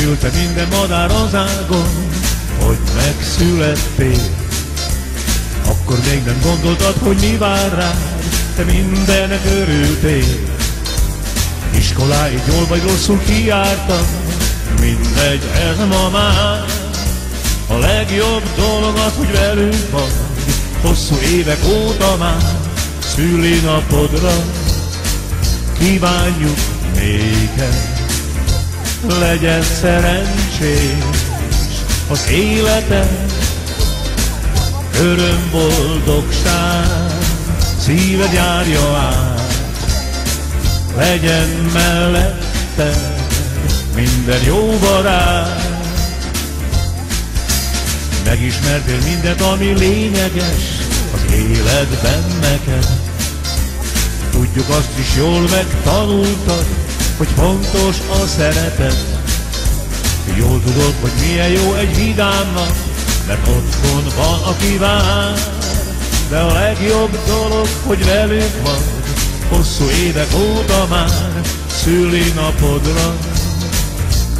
Örömülte minden madár az ágon, hogy megszülettél. Akkor még nem gondoltad, hogy mi vár rád, te mindennek örültél. Iskoláig jól vagy rosszul kijártam, mindegy, ez ma már. A legjobb dolog az, hogy velünk vagy, hosszú évek óta már. Szülinapodra kívánjuk néked, legyen szerencsés az életed. Öröm, boldogság, szíved járja át, legyen mellette minden jó barát. Megismertél mindent, ami lényeges az életben neked. Tudjuk, azt is jól megtanultad, hogy fontos a szeretet. Jól tudod, hogy milyen jó egy vidám nap, mert otthon van, aki vár. De a legjobb dolog, hogy velünk vagy, hosszú évek óta már. Szülinapodra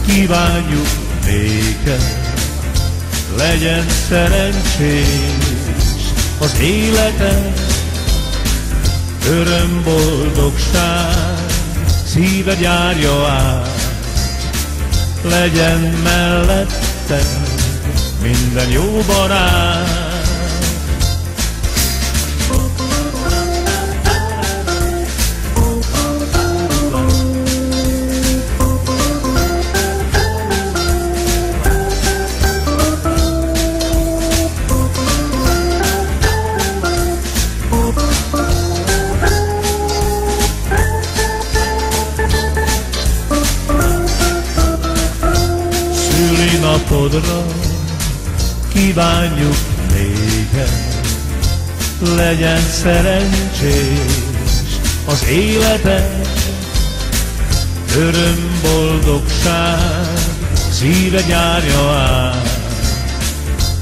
kívánjuk néked, legyen szerencsés az életed. Öröm, boldogság, szíved járja át, legyen mellette minden jó barát. Szülinapodra kívánjuk néked, legyen szerencsés az életed. Öröm, boldogság, szíved járja át,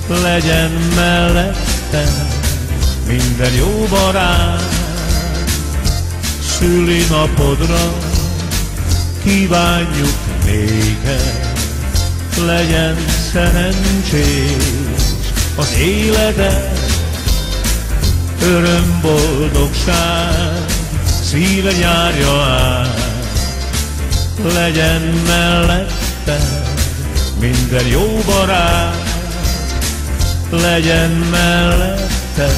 legyen mellette minden jó barát. Szülinapodra kívánjuk néked, legyen szerencsés az életed. Öröm, boldogság, szíved járja át, legyen mellette minden jó barát. Legyen mellette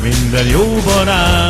minden jó barát.